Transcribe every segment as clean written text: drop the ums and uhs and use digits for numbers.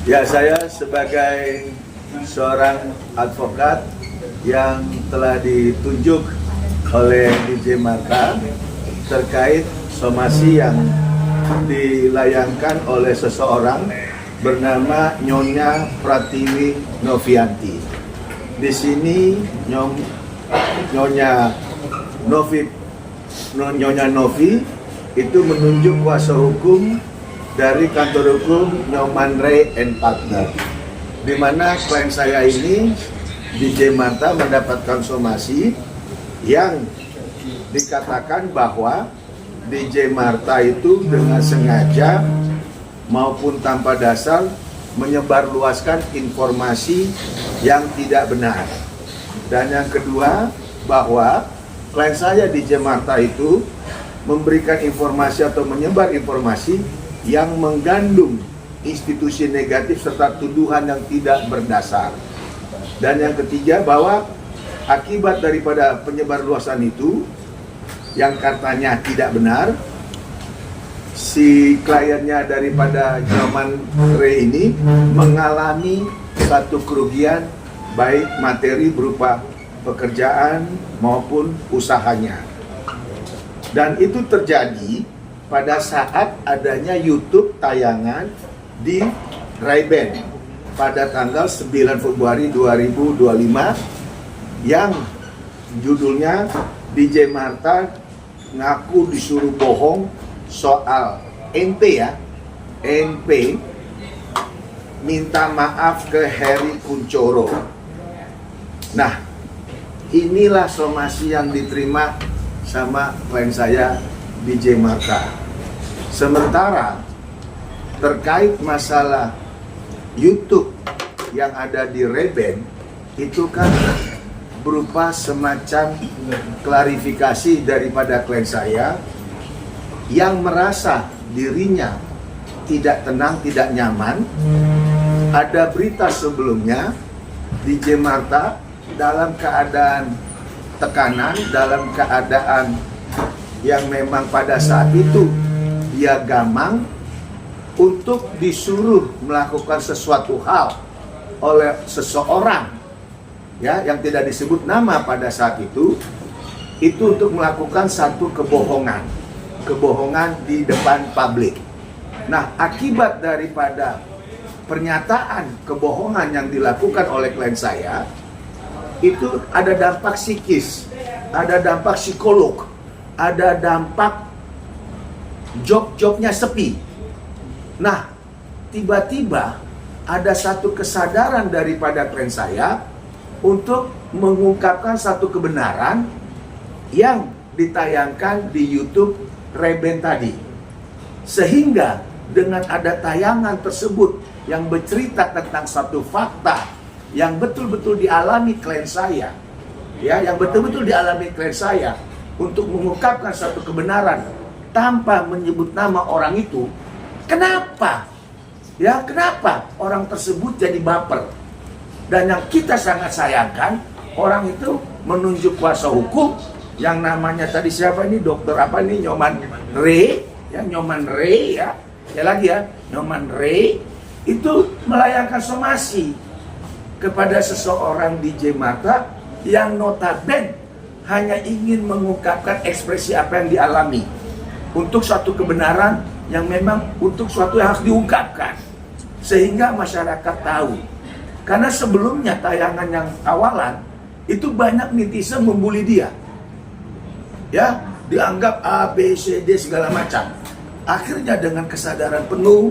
Ya, saya sebagai seorang advokat yang telah ditunjuk oleh DJ Marta terkait somasi yang dilayangkan oleh seseorang bernama Nyonya Pratiwi Novianti. Di sini Nyonya Novi itu menunjuk kuasa hukum dari kantor hukum Nyoman Ray and Partner, di mana klien saya ini DJ Marta mendapatkan somasi yang dikatakan bahwa DJ Marta itu dengan sengaja maupun tanpa dasar menyebarluaskan informasi yang tidak benar. Dan yang kedua, bahwa klien saya DJ Marta itu memberikan informasi atau menyebar informasi yang mengandung institusi negatif serta tuduhan yang tidak berdasar. Dan yang ketiga, bahwa akibat daripada penyebarluasan itu yang katanya tidak benar, si kliennya daripada Nyoman Ray ini mengalami satu kerugian baik materi berupa pekerjaan maupun usahanya. Dan itu terjadi pada saat adanya YouTube tayangan di Ray-Ban pada tanggal 9 Februari 2025 yang judulnya DJ Marta ngaku disuruh bohong soal NP minta maaf ke Heri Kunchoro. Nah, inilah somasi yang diterima sama klien saya DJ Marta. Sementara terkait masalah YouTube yang ada di Ray-Ban itu kan berupa semacam klarifikasi daripada klien saya yang merasa dirinya tidak tenang, tidak nyaman. Ada berita sebelumnya DJ Marta dalam keadaan tekanan, dalam keadaan yang memang pada saat itu dia gamang untuk disuruh melakukan sesuatu hal oleh seseorang ya yang tidak disebut nama pada saat itu untuk melakukan satu kebohongan di depan publik. Nah, akibat daripada pernyataan kebohongan yang dilakukan oleh klien saya itu ada dampak psikis, ada dampak psikolog, ada dampak job-jobnya sepi. Nah, tiba-tiba ada satu kesadaran daripada klien saya untuk mengungkapkan satu kebenaran yang ditayangkan di YouTube Ray-Ban tadi. Sehingga dengan ada tayangan tersebut yang bercerita tentang satu fakta yang betul-betul dialami klien saya, ya, yang betul-betul dialami klien saya untuk mengungkapkan satu kebenaran tanpa menyebut nama orang itu, kenapa? Ya, kenapa orang tersebut jadi baper? Dan yang kita sangat sayangkan, orang itu menunjuk kuasa hukum yang namanya tadi siapa ini, dokter apa ini, Nyoman Ray, ya, Nyoman Ray, ya, lagi ya, Nyoman Ray itu melayangkan somasi kepada seseorang DJ Marta yang notabene hanya ingin mengungkapkan ekspresi apa yang dialami untuk suatu kebenaran yang memang untuk suatu yang harus diungkapkan sehingga masyarakat tahu. Karena sebelumnya tayangan yang awalan itu banyak netizen membuli dia, ya, dianggap A, B, C, D segala macam. Akhirnya dengan kesadaran penuh,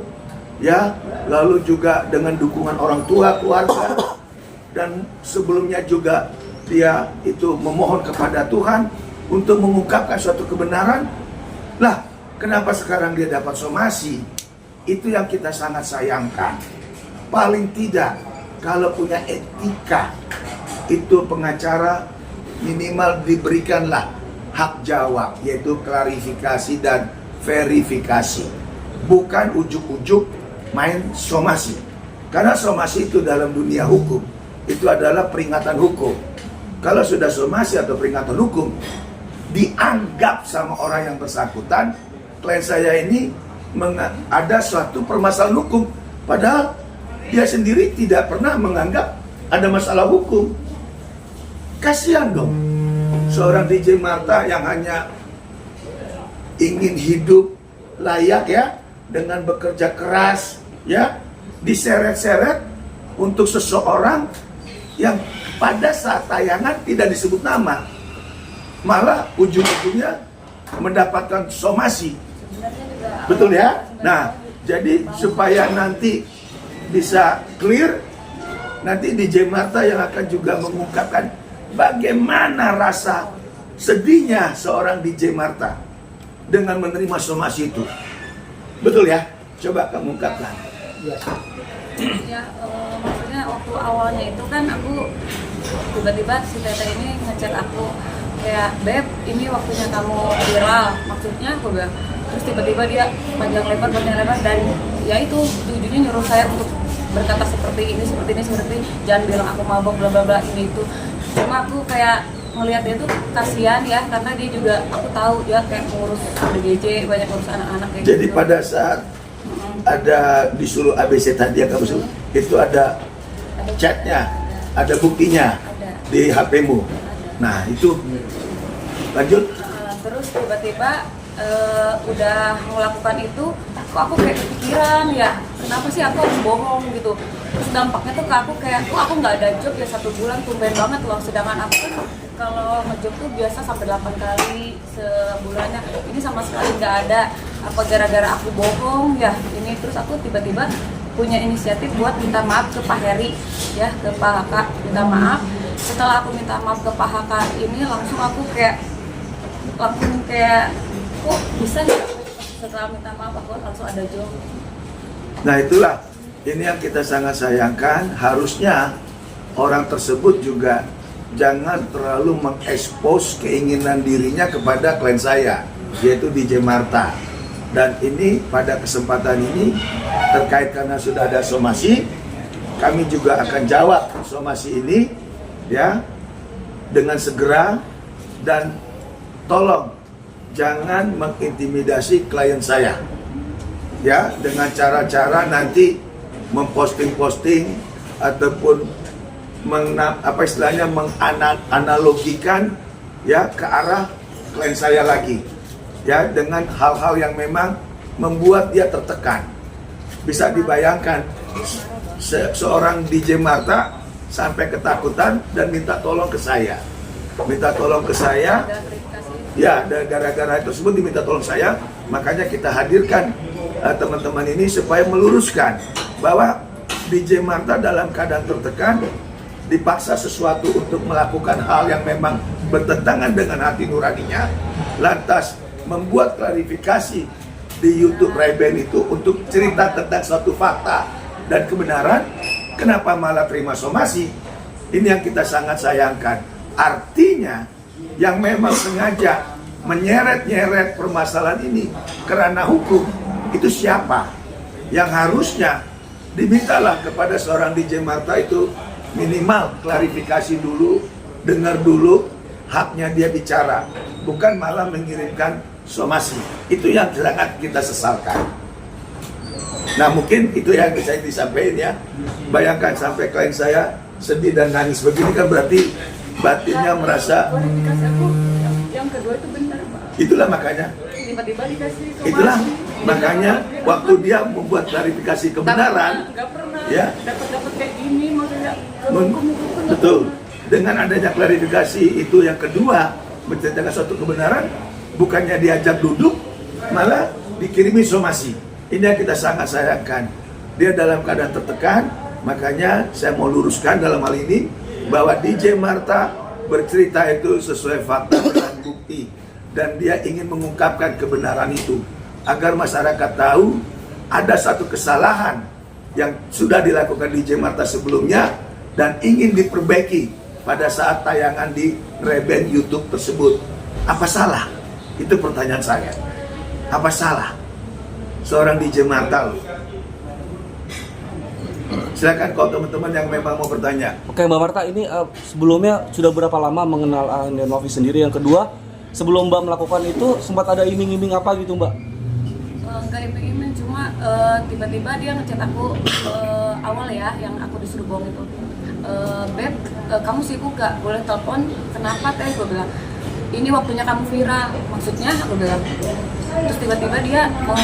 ya, lalu juga dengan dukungan orang tua, keluarga, dan sebelumnya juga dia itu memohon kepada Tuhan untuk mengungkapkan suatu kebenaran. Lah, kenapa sekarang dia dapat somasi? Itu yang kita sangat sayangkan. Paling tidak, kalau punya etika, itu pengacara minimal diberikanlah hak jawab, yaitu klarifikasi dan verifikasi. Bukan ujuk-ujuk main somasi. Karena somasi itu dalam dunia hukum, itu adalah peringatan hukum. Kalau sudah somasi atau peringatan hukum, dianggap sama orang yang bersangkutan, klien saya ini ada suatu permasalahan hukum. Padahal dia sendiri tidak pernah menganggap ada masalah hukum. Kasihan dong seorang DJ Martha yang hanya ingin hidup layak ya, dengan bekerja keras ya, diseret-seret untuk seseorang yang pada saat tayangan tidak disebut nama, malah ujung-ujungnya mendapatkan somasi. Betul ya? Nah, jadi supaya nanti bisa clear, nanti DJ Martha yang akan juga mengungkapkan bagaimana rasa sedihnya seorang DJ Martha dengan menerima somasi itu. Betul ya? Coba kamu ungkapkan. Ya, maksudnya waktu awalnya itu kan aku tiba-tiba si Tete ini ngechat aku kayak, "Beb, ini waktunya kamu viral." Maksudnya aku bilang, terus tiba-tiba dia panjang lebar dan ya itu tujuannya nyuruh saya untuk berkata seperti ini, jangan bilang aku mabok bla bla bla ini itu. Cuma aku kayak ngelihat dia tuh kasihan ya, karena dia juga, aku tahu dia kayak ngurus ABGJ, banyak urus anak-anak kayak Jadi gitu. pada saat ada disuruh ABC tadi yang kamu suruh, itu ada chatnya, ada buktinya Ada. di HP-mu. Nah itu lanjut. Terus tiba-tiba udah melakukan itu, kok aku kayak kepikiran ya, kenapa sih aku harus bohong gitu. Terus dampaknya tuh ke aku kayak, kok aku nggak ada job ya 1 bulan, tumben banget loh. Sedangkan aku kan kalau ngejob tuh biasa sampai 8 kali sebulannya, ini sama sekali nggak ada. Apa gara-gara aku bohong ya ini. Terus aku tiba-tiba punya inisiatif buat minta maaf ke Pak Heri ya, ke Pak Haka, minta maaf. Setelah aku minta maaf ke Pak Haka ini, langsung kayak kok bisa ya, setelah minta maaf aku langsung ada job. Nah itulah, ini yang kita sangat sayangkan. Harusnya orang tersebut juga jangan terlalu mengekspos keinginan dirinya kepada klien saya, yaitu DJ Martha. Dan ini pada kesempatan ini terkait karena sudah ada somasi, kami juga akan jawab somasi ini ya dengan segera. Dan tolong jangan mengintimidasi klien saya ya, dengan cara-cara nanti memposting-posting ataupun menganalogikan ya ke arah klien saya lagi ya, dengan hal-hal yang memang membuat dia tertekan. Bisa dibayangkan seorang DJ Martha sampai ketakutan dan minta tolong ke saya. Ya, gara-gara tersebut diminta tolong saya. Makanya kita hadirkan teman-teman ini supaya meluruskan bahwa DJ Martha dalam keadaan tertekan, dipaksa sesuatu untuk melakukan hal yang memang bertentangan dengan hati nuraninya, lantas membuat klarifikasi di YouTube Ray-Ban itu untuk cerita tentang suatu fakta dan kebenaran. Kenapa malah terima somasi? Ini yang kita sangat sayangkan. Artinya yang memang sengaja menyeret-nyeret permasalahan ini kerana hukum itu siapa? Yang harusnya dimintalah kepada seorang DJ Martha itu minimal klarifikasi dulu, dengar dulu haknya dia bicara, bukan malah mengirimkan somasi. Itu yang sangat kita sesalkan. Nah mungkin itu yang saya disampaikan ya. Bayangkan sampai klien saya sedih dan nangis begini, kan berarti batinnya merasa. Klarifikasi aku yang kedua itu benar, Pak. Itulah makanya. Tiba-tiba dikasih somasi. Itulah makanya waktu dia membuat klarifikasi kebenaran, nggak pernah ya, dapat kayak gini, maksudnya betul. Dengan adanya klarifikasi itu yang kedua menceritakan suatu kebenaran, bukannya diajak duduk, malah dikirimi somasi. Ini yang kita sangat sayangkan. Dia dalam keadaan tertekan, makanya saya mau luruskan dalam hal ini bahwa DJ Martha bercerita itu sesuai fakta dan bukti, dan dia ingin mengungkapkan kebenaran itu agar masyarakat tahu ada satu kesalahan yang sudah dilakukan DJ Martha sebelumnya dan ingin diperbaiki pada saat tayangan di Ray-Ban YouTube tersebut. Apa salah? Itu pertanyaan saya. Apa salah seorang DJ Martha? Silakan kalau teman-teman yang memang mau bertanya. Oke Mbak Martha, ini sebelumnya sudah berapa lama mengenal Andi Novi sendiri? Yang kedua, sebelum Mbak melakukan itu sempat ada iming-iming apa gitu Mbak? Nggak iming-iming, cuma tiba-tiba dia ngechat aku awal ya yang aku disuruh bohong itu. Beb, kamu sibuk gak? Boleh telepon? Kenapa teh? Gue bilang, ini waktunya kamu viral. Maksudnya aku bilang. Terus tiba-tiba dia mau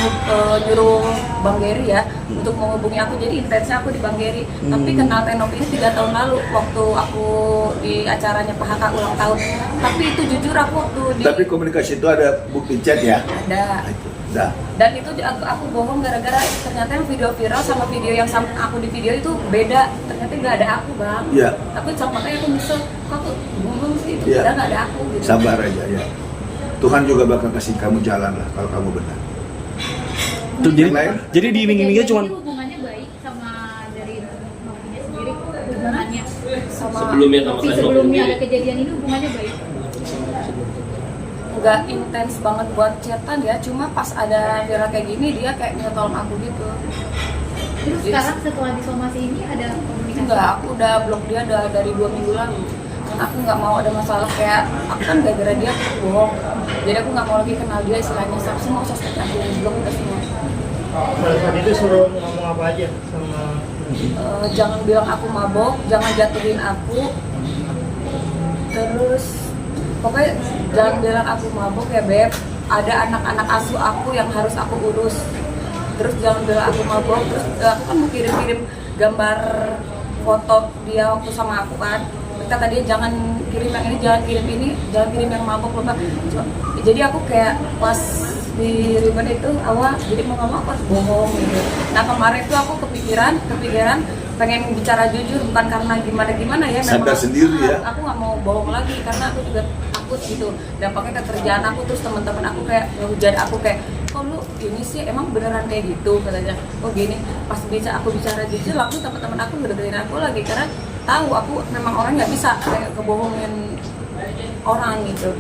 nyuruh Bang Gary ya untuk menghubungi aku. Jadi intensnya aku di Bang Gary. Tapi kenal Tenov ini 3 tahun lalu waktu aku di acaranya PHK ulang tahun. Tapi itu jujur aku waktu di... Tapi komunikasi itu ada bukti chat ya? Ada. Nah, itu. Dah. Dan itu aku bohong gara-gara ternyata yang video viral sama video yang aku di video itu beda. Ternyata nggak ada aku, Bang. Iya. Aku makanya aku nyesel, kok aku bohong sih, Iya. padahal nggak ada aku gitu. Sabar aja ya. Tuhan juga bakal kasih kamu jalan lah kalau kamu benar. Tuh, Yang lain? jadi diiming-imingnya cuman Jadi hubungannya baik sama dari Novinya sendiri, hubungannya Sama Novi sebelumnya ada kejadian ini hubungannya baik. nggak intens banget buat chatan ya, cuma pas ada viral kayak gini dia kayak minta tolong aku gitu. Terus Yes. sekarang setelah disomasi ini ada komunikasi? Enggak, aku udah blok dia dari 2 minggu lalu. Karena aku nggak mau ada masalah kayak aku kan gara-gara dia aku bohong. Jadi aku nggak mau lagi kenal dia istilahnya. Semua sosmed aku blok udah semua. Pada saat itu suruh ngomong apa aja sama Jangan bilang aku mabok, jangan jatuhin aku. Terus pokoknya jangan bilang aku mabok ya Beb. Ada anak-anak asuh aku yang harus aku urus. Terus jangan bilang aku mabok. Terus aku kan mau kirim-kirim gambar foto dia waktu sama aku kan. Kata dia jangan kirim yang ini, jangan kirim ini, jangan kirim yang mabok lupa. Jadi aku kayak pas di ribbon itu awal jadi mau nggak mau aku harus bohong gitu. Nah kemarin itu aku kepikiran pengen bicara jujur bukan karena gimana ya. Sadar sendiri ya. Aku nggak mau bohong lagi karena aku juga takut gitu. Dampaknya ke kerjaan aku, terus teman-teman aku kayak ngehujat aku kayak, kok lu ini sih emang beneran kayak gitu katanya. Oh gini, pas aku bicara jujur langsung teman-teman aku ngedengerin aku lagi karena tahu aku memang orang nggak bisa kayak kebohongin orang gitu.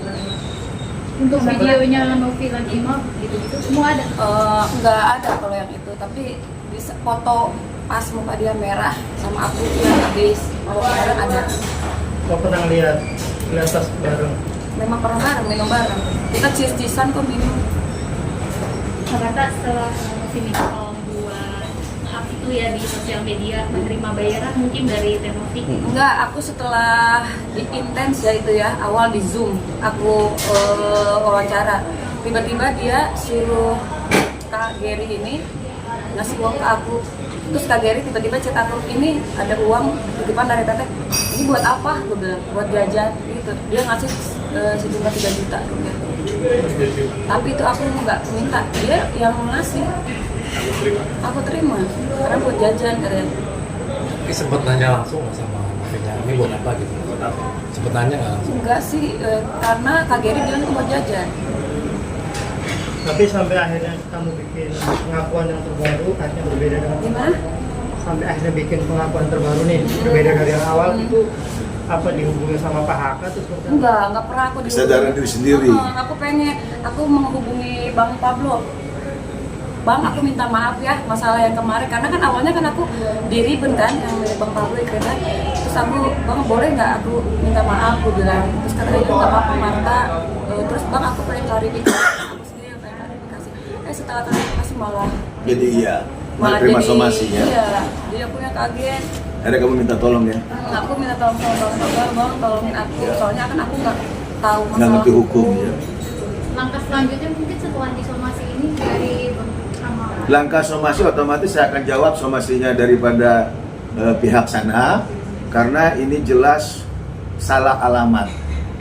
Untuk videonya Novi lagi mabuk gitu-gitu semua ada? Nggak ada kalau yang itu, tapi bisa foto pas muka dia merah sama aku yang habis mau bareng ada. Kau pernah lihat di atas bareng? Memang pernah bareng, minum bareng. Kita cheese-cheesean kok minum. Ternyata setelah Novi minta tolong buat up itu ya di sosial media menerima bayaran mungkin dari Tenovi. Enggak, aku setelah di intens ya itu ya, awal di Zoom aku wawancara. Tiba-tiba dia suruh Kak Gary ini ngasih uang ke aku. Terus Kak Gary tiba-tiba chat aku, ini ada uang titipan dari teteh. Ini buat apa? Gue bilang, buat jajan gitu. Dia ngasih sejumlah 3 juta rupiah. Tapi itu aku nggak minta, dia yang ngasih. Aku terima, karena buat jajan katanya. Tapi sempet nanya langsung nggak sama Novinya, ini buat apa gitu? Sempet nanya nggak langsung? Enggak sih, karena Kak Gary bilang itu buat jajan. Tapi sampai akhirnya kamu bikin pengakuan yang terbaru, akhirnya berbeda dengan Gimana? sampai akhirnya bikin pengakuan terbaru nih, berbeda dari yang awal itu apa dihubungi sama Pak Haka terus Enggak pernah aku Kesadaran diri sendiri. Aku menghubungi Bang Pablo. Bang, aku minta maaf ya masalah yang kemarin karena kan awalnya kan aku di ribbon kan yang milik Bang Pablo itu kan. Terus aku, Bang boleh nggak aku minta maaf? Aku bilang. Terus katanya nggak apa-apa Marta. Terus Bang aku pengen klarifikasi. Aku sendiri yang pengen klarifikasi. Setelah klarifikasi malah Jadi iya, terima somasinya. Iya, jadi aku yang kaget. Akhirnya kamu minta tolong ya. Aku minta tolong sama Bang Sabar, Bang tolongin aku. Soalnya kan aku nggak tahu Nggak masalah ngerti hukum ya. Langkah selanjutnya mungkin setelah disomasi ini dari sama Langkah somasi otomatis saya akan jawab somasinya daripada pihak sana karena ini jelas salah alamat.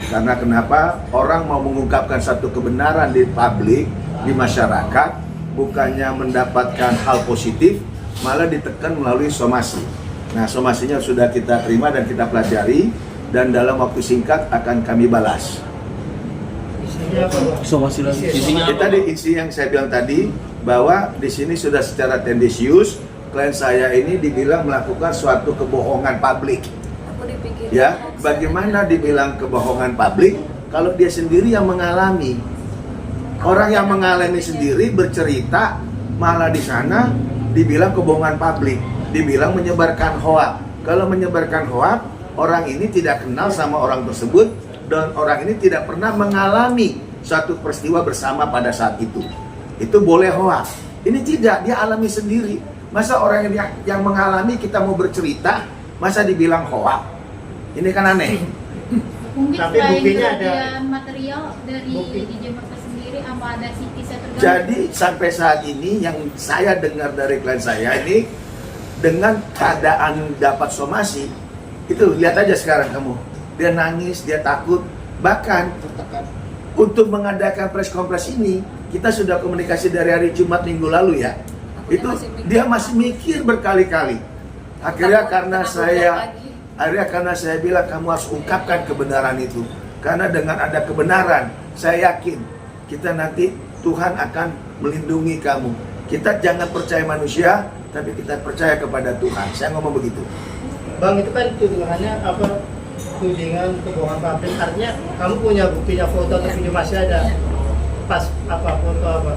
Karena kenapa orang mau mengungkapkan satu kebenaran di publik, di masyarakat, bukannya mendapatkan hal positif, malah ditekan melalui somasi. Nah, somasinya sudah kita terima dan kita pelajari dan dalam waktu singkat akan kami balas. isinya apa Bang? somasi lagi. Ini tadi isi yang saya bilang tadi bahwa di sini sudah secara tendensius klien saya ini dibilang melakukan suatu kebohongan publik. aku dipikir Ya, bagaimana dibilang kebohongan publik kalau dia sendiri yang mengalami? Orang yang mengalami sendiri bercerita malah di sana dibilang kebohongan publik, dibilang menyebarkan hoak. Kalau menyebarkan hoak, orang ini tidak kenal sama orang tersebut dan orang ini tidak pernah mengalami suatu peristiwa bersama pada saat itu. Itu boleh hoak. Ini tidak, dia alami sendiri. Masa orang yang mengalami kita mau bercerita, masa dibilang hoak? Ini kan aneh. Mungkin Tapi selain buktinya ada. kelebihan material dari Bukti. DJ Marta sendiri, apa ada psikisnya terganggu? Jadi sampai saat ini yang saya dengar dari klien saya ini, dengan keadaan dapat somasi, itu lihat aja sekarang kamu, dia nangis, dia takut, bahkan untuk mengadakan press conference ini kita sudah komunikasi dari hari Jumat minggu lalu ya. Akunya Itu masih mikir. dia masih mikir berkali-kali. Akhirnya Takut karena kena saya gugat lagi. bilang kamu harus ungkapkan kebenaran itu. Karena dengan ada kebenaran, saya yakin kita nanti Tuhan akan melindungi kamu. Kita jangan percaya manusia, tapi kita percaya kepada Tuhan. Saya ngomong begitu. Bang, itu kan tuduhannya apa? Tudingan kebohongan publik. Artinya kamu punya buktinya, foto atau video masih ada? Pas apa, foto apa?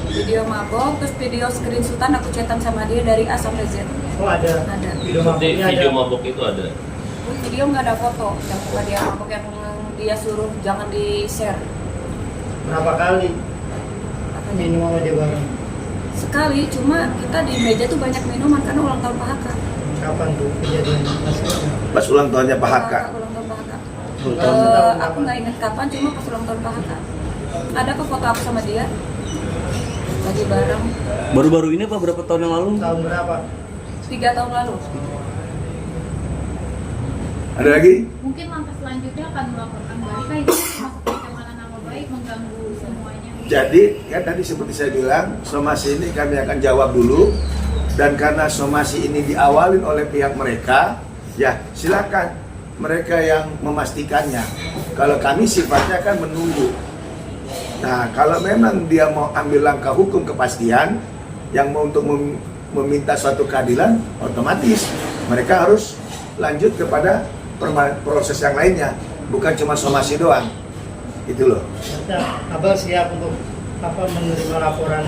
Video mabok, terus video screenshotan aku chatan sama dia dari A sampai Z. Oh ada. Ada. Video Seperti mabuknya video ada. mabok itu ada. Video nggak ada foto, yang bukan dia mabok, yang dia suruh jangan di share. Berapa kali Apanya? minum sama dia bareng? Sekali, cuma kita di meja tuh banyak minuman karena ulang tahun Pak Haka. Kapan tuh kejadian masalahnya? Pas ulang tahunnya Pak Haka. Ulang tahun Pak Haka. Ulang tahun Aku kapan? nggak ingat kapan, cuma pas ulang tahun Pak Haka. Ada kok foto aku sama dia lagi bareng Baru-baru ini apa berapa tahun yang lalu? Tahun berapa? 3 tahun lalu. Ada lagi? Mungkin langkah selanjutnya akan melaporkan balik itu masuk pencemaran nama baik, mengganggu semuanya. Jadi, ya tadi seperti saya bilang, somasi ini kami akan jawab dulu. Dan karena somasi ini diawalin oleh pihak mereka, ya silakan mereka yang memastikannya. Kalau kami sifatnya kan menunggu. Nah, kalau memang dia mau ambil langkah hukum kepastian, yang mau untuk meminta suatu keadilan, otomatis mereka harus lanjut kepada proses yang lainnya, bukan cuma somasi doang. Itu loh. Nah, Abang siap untuk menerima laporan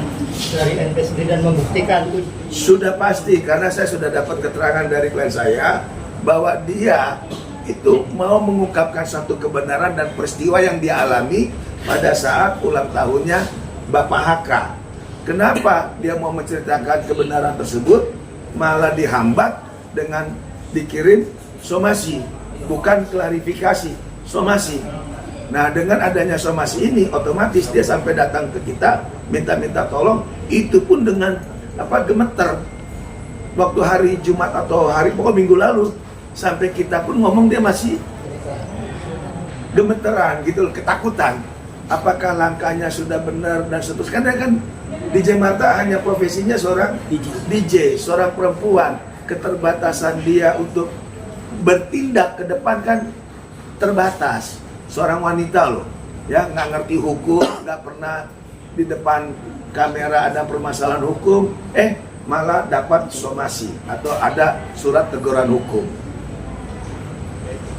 dari NP sendiri dan membuktikan itu. Sudah pasti, karena saya sudah dapat keterangan dari klien saya bahwa dia itu mau mengungkapkan satu kebenaran dan peristiwa yang dia alami pada saat ulang tahunnya Bapak Haka. Kenapa dia mau menceritakan kebenaran tersebut malah dihambat dengan dikirim somasi, bukan klarifikasi, somasi. Nah, dengan adanya somasi ini otomatis dia sampai datang ke kita minta tolong, itu pun dengan gemeter. Waktu hari Jumat atau hari pokok minggu lalu sampai kita pun ngomong dia masih gemeteran gitu, ketakutan. Apakah langkahnya sudah benar dan seterusnya? Karena kan DJ Marta hanya profesinya seorang DJ, seorang perempuan. Keterbatasan dia untuk bertindak ke depan kan terbatas. Seorang wanita loh, ya nggak ngerti hukum, nggak pernah di depan kamera ada permasalahan hukum, malah dapat somasi atau ada surat teguran hukum.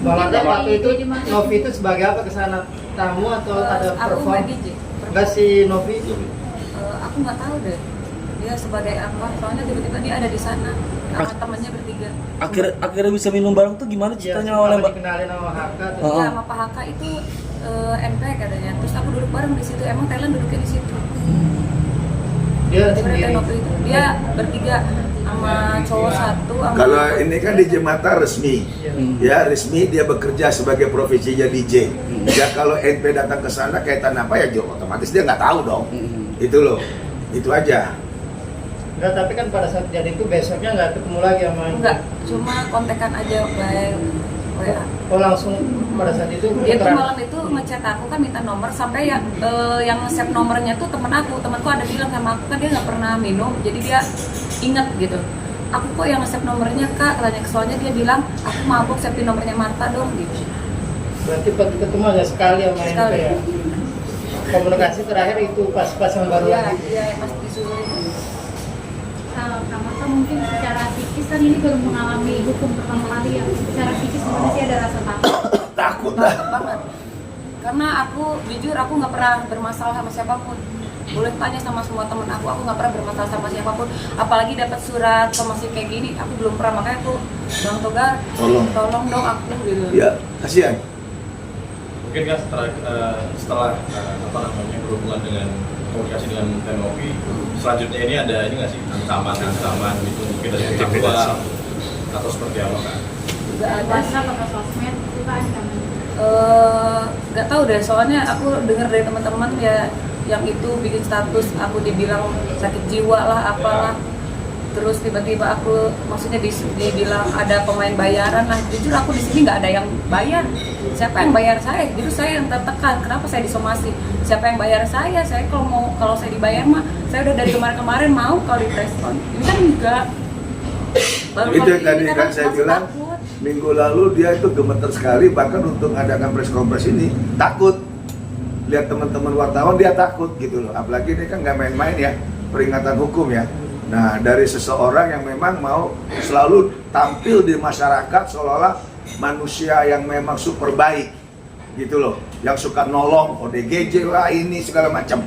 Malah Mungkin waktu dari itu DJ Marta Novi itu sebagai apa kesana? Tamu atau ada Aku perform? nggak DJ. Enggak si Novi. Aku nggak tahu deh dia sebagai apa, soalnya tiba-tiba dia ada di sana sama temannya bertiga. Akhirnya bisa minum bareng tuh gimana Iya, ceritanya apa oleh Mbak? dikenalin sama Haka tuh. Oh. Ya, sama Pak Haka itu NP katanya. Terus aku duduk bareng di situ. Emang Thailand duduknya di situ. Dia Di sendiri. waktu itu dia bertiga sama cowok satu. Sama Kalau ini kan DJ Marta resmi, ya resmi dia bekerja sebagai profesinya DJ. Ya kalau NP datang ke sana kaitan apa ya, otomatis dia nggak tahu dong. Itu loh, itu aja. Enggak, tapi kan pada saat jadi itu besoknya nggak ketemu lagi sama enggak, cuma kontekan aja by WA. Oh langsung pada saat itu Dia tuh keterangan. malam itu ngechat aku kan minta nomor, sampai yang nge-save nomornya tuh temanku ada bilang sama aku kan dia nggak pernah minum, jadi dia inget gitu. Aku kok yang nge-save nomornya kak, katanya, soalnya dia bilang aku mabuk, save nomornya Marta dong gitu. Berarti pas ketemu hanya sekali sama NP Sekali. ya. Komunikasi terakhir itu pas yang baru Iya, lagi. iya pas disuruh itu. Kak Marta mungkin secara psikis kan ini baru mengalami hukum pertama kali ya. Secara psikis sebenarnya sih ada rasa takut. Takut lah. Takut banget. Karena aku jujur aku nggak pernah bermasalah sama siapapun. Boleh tanya sama semua temen aku nggak pernah bermasalah sama siapapun. Apalagi dapat surat somasi kayak gini, aku belum pernah, makanya aku Bang Togar, tolong dong aku gitu. Ya, kasihan. Mungkin kan setelah berhubungan dengan komunikasi dengan Tenopi. Selanjutnya ini ada ini nggak sih ancaman gitu mungkin dari pihak luar atau seperti apa kan? Nggak ada. WhatsApp atau sosmed itu kan ancaman. Nggak tahu deh, soalnya aku dengar dari teman-teman ya yang itu bikin status aku dibilang sakit jiwa lah apalah, terus tiba-tiba aku maksudnya dibilang ada pemain bayaran lah. Jujur aku di sini nggak ada yang bayar. Siapa yang bayar saya? Justru saya yang tertekan. Kenapa saya disomasi? Siapa yang bayar saya? Saya kalau saya dibayar mah saya udah dari kemarin-kemarin mau kalau di preskon. Ini kan enggak. Baru Itu kali yang tadi ini kan saya masih bilang, takut. minggu lalu dia itu gemeter sekali, bahkan untuk mengadakan press conference ini takut. Lihat teman-teman wartawan dia takut gitu loh. Apalagi ini kan nggak main-main ya, peringatan hukum ya. Nah, dari seseorang yang memang mau selalu tampil di masyarakat seolah-olah manusia yang memang super baik gitu loh, yang suka nolong, ODGJ lah ini segala macam.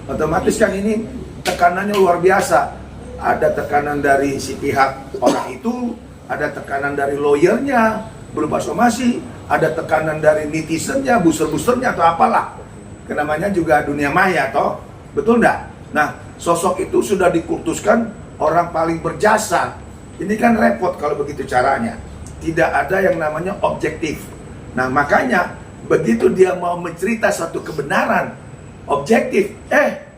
Otomatis kan ini tekanannya luar biasa. Ada tekanan dari si pihak orang itu, ada tekanan dari lawyernya berupa somasi, ada tekanan dari netizennya, booster-boosternya atau apalah. Namanya juga dunia maya toh, betul enggak? Nah, sosok itu sudah dikultuskan orang paling berjasa. Ini kan repot kalau begitu caranya. Tidak ada yang namanya objektif. Nah, makanya begitu dia mau mencerita satu kebenaran objektif,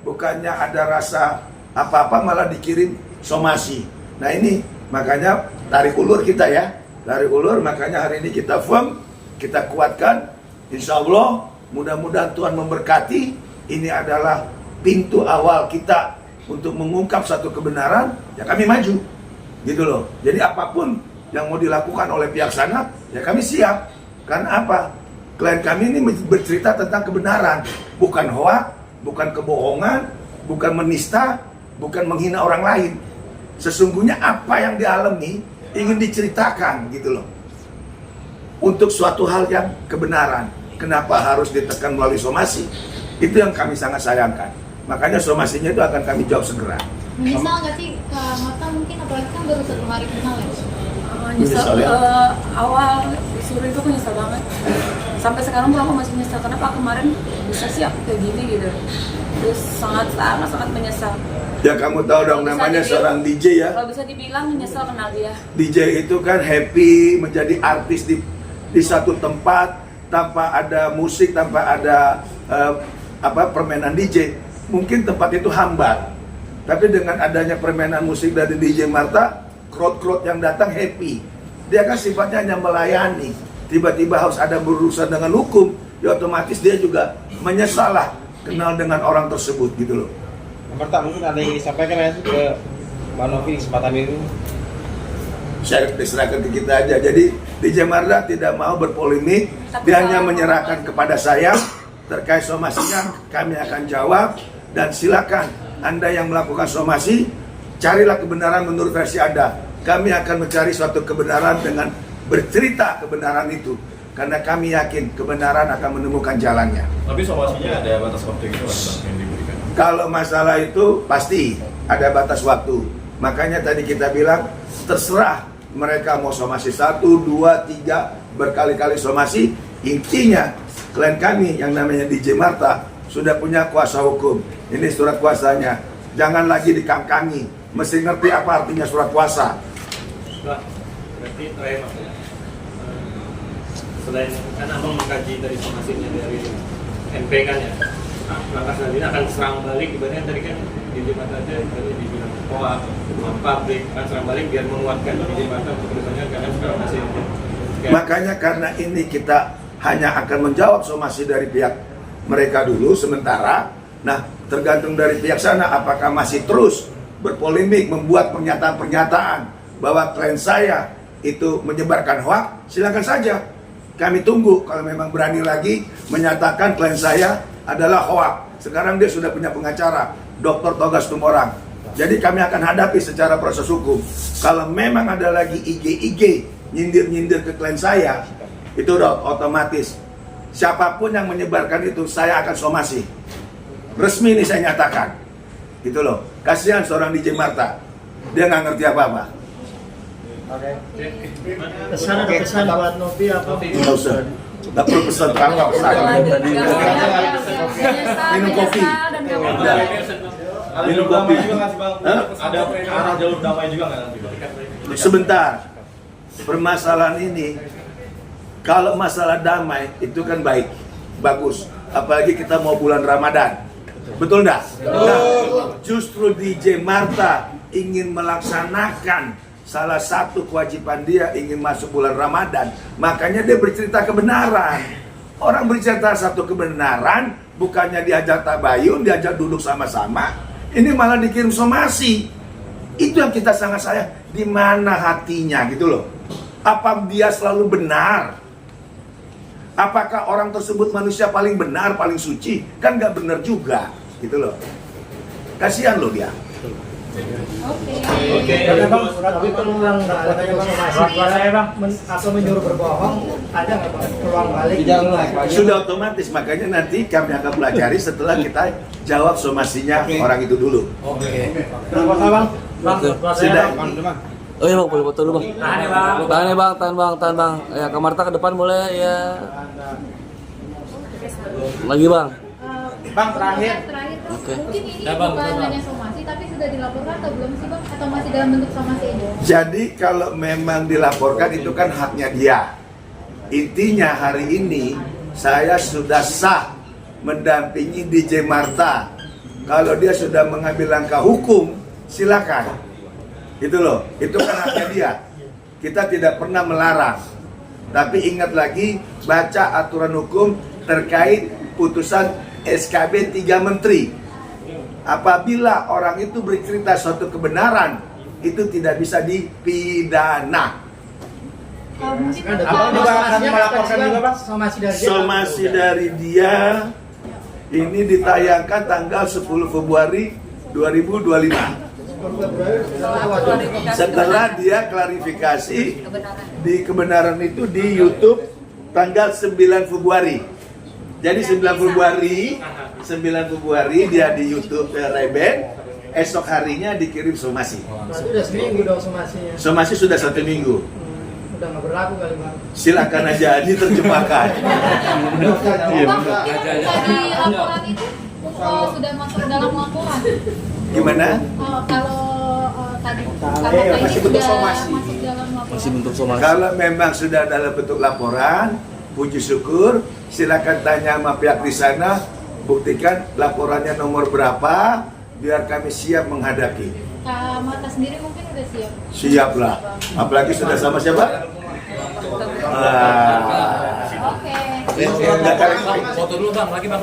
bukannya ada rasa apa-apa malah dikirim somasi. Nah, ini makanya tarik ulur kita ya. Tarik ulur, makanya hari ini kita firm, kita kuatkan. Insya Allah mudah-mudahan Tuhan memberkati. Ini adalah pintu awal kita untuk mengungkap satu kebenaran, ya kami maju gitu loh. Jadi apapun yang mau dilakukan oleh pihak sana, ya kami siap. Karena apa? Klien kami ini bercerita tentang kebenaran, bukan hoak, bukan kebohongan, bukan menista, bukan menghina orang lain. Sesungguhnya apa yang dialami ingin diceritakan gitu loh, untuk suatu hal yang kebenaran. Kenapa harus ditekan melalui somasi? Itu yang kami sangat sayangkan. Makanya somasinya itu akan kami jawab segera. Menyesal nggak sih Kak Marta, mungkin apalagi kan baru 1 hari kenal ya? Nyesel, awal disuruh itu aku nyesel banget. Sampai sekarang pun aku masih nyesel. Kenapa kemarin bisa sih aku kayak gini gitu. Terus sangat menyesal. Ya kamu tahu dong Kalau bisa namanya dibilang- seorang DJ ya. Kalau bisa dibilang nyesel kenal dia. DJ itu kan happy menjadi artis di satu tempat tanpa ada musik, tanpa ada permainan DJ. Mungkin tempat itu hambar. Tapi dengan adanya permainan musik dari DJ Marta, crowd yang datang happy. Dia kan sifatnya hanya melayani. Tiba-tiba harus ada berurusan dengan hukum, ya otomatis dia juga menyesal lah kenal dengan orang tersebut gitu loh. Marta, mungkin ada yang disampaikan ya ke Mbak Novi kesempatan itu? Saya diserahkan ke kita aja. Jadi DJ Marta tidak mau berpolemik, dia hanya menyerahkan kepada saya terkait somasinya. Kami akan jawab dan silakan Anda yang melakukan somasi, carilah kebenaran menurut versi Anda. Kami akan mencari suatu kebenaran dengan bercerita kebenaran itu, karena kami yakin kebenaran akan menemukan jalannya. Tapi somasinya ada batas waktu gitu yang diberikan? Kalau masalah itu pasti ada batas waktu. Makanya tadi kita bilang terserah mereka mau somasi 1, 2, 3, berkali-kali somasi. Intinya klien kami yang namanya DJ Marta sudah punya kuasa hukum. Ini surat kuasanya. Jangan lagi dikangkangi. Mesti ngerti apa artinya surat kuasa. Mbak, berarti terakhir Mas, selain kan abang mengkaji dari somasinya dari NP kan ya, langkah selanjutnya akan serang balik. Ibaratnya tadi kan di Mata aja tadi dibilang pabrik akan serang balik biar menguatkan di Mata untuk kedepannya, karena sekarang masih Makanya karena ini kita hanya akan menjawab somasi dari pihak mereka dulu sementara. Nah, tergantung dari pihak sana apakah masih terus berpolemik, membuat pernyataan-pernyataan bahwa klien saya itu menyebarkan hoax, silakan saja. Kami tunggu kalau memang berani lagi menyatakan klien saya adalah hoax. Sekarang dia sudah punya pengacara, Dr. Togas Tumorang. Jadi kami akan hadapi secara proses hukum. Kalau memang ada lagi IG nyindir-nyindir ke klien saya, itu udah otomatis. Siapapun yang menyebarkan itu, saya akan somasi. Resmi ini saya nyatakan. Gitu loh. Kasihan seorang DJ Marta. Dia nggak ngerti apa-apa. Pesan ada pesan buat Novi apa? Nggak usah. Nggak perlu pesan. Nggak usah. Menyesal Minum kopi. dan Udah. Minum damai juga nggak sih bang? Ada arah jalur damai juga nggak nanti bang? Sebentar, permasalahan ini, kalau masalah damai itu kan baik, bagus. Apalagi kita mau bulan Ramadan, betul nggak? Nah, justru DJ Marta ingin melaksanakan salah satu kewajiban dia, ingin masuk bulan Ramadan, makanya dia bercerita kebenaran. Orang bercerita satu kebenaran, bukannya diajak tabayun, diajak duduk sama-sama, ini malah dikirim somasi. Itu yang kita sangat sayang. Di mana hatinya gitu loh? Apa dia selalu benar? Apakah orang tersebut manusia paling benar, paling suci? Kan nggak benar juga, gitu loh. Kasihan loh dia. Oke, bang, tapi peluang adanya somasi atau menyuruh berbohong ada nggak bang? Peluang balik? Sudah otomatis, makanya nanti kami akan pelajari setelah kita jawab somasinya orang itu dulu. Bang, Sudah. Oh iya bang, boleh foto dulu bang. Tahan ya bang, tahan bang. Ya ke Marta ke depan boleh ya. Lagi bang. Bang, terakhir. Oke. Mungkin ini bukan hanya somasi, tapi sudah dilaporkan atau belum sih bang? Atau masih dalam bentuk somasi ini? Jadi kalau memang dilaporkan itu kan haknya dia. Intinya hari ini saya sudah sah mendampingi DJ Marta. Kalau dia sudah mengambil langkah hukum, silakan. Itu loh, itu kan haknya dia. Kita tidak pernah melarang. Tapi ingat lagi, baca aturan hukum terkait putusan SKB 3 Menteri. Apabila orang itu bercerita suatu kebenaran, itu tidak bisa dipidana. Mungkin akan melaporkan juga bang? Somasi dari dia ini ditayangkan tanggal 10 Februari 2025. Setelah dia klarifikasi di kebenaran itu di YouTube tanggal 9 Februari. Jadi 9 Februari dia di YouTube Reben, esok harinya dikirim somasi. Sudah seminggu dong somasinya. Somasi sudah 1 minggu. Udah nggak berlaku kali bang. Silakan aja diterjemahkan. Bang, mungkin tadi laporan itu sudah masuk dalam laporan. Gimana? Kalau tadi ini masih bentuk somasi. masuk dalam laporan. Masih bentuk somasi. Kalau memang sudah dalam bentuk laporan, puji syukur, silakan tanya sama pihak di sana, buktikan laporannya nomor berapa, biar kami siap menghadapi. Marta sendiri mungkin udah siap. Siap lah, apalagi sudah sama siapa? Oke. Foto dulu bang, lagi bang.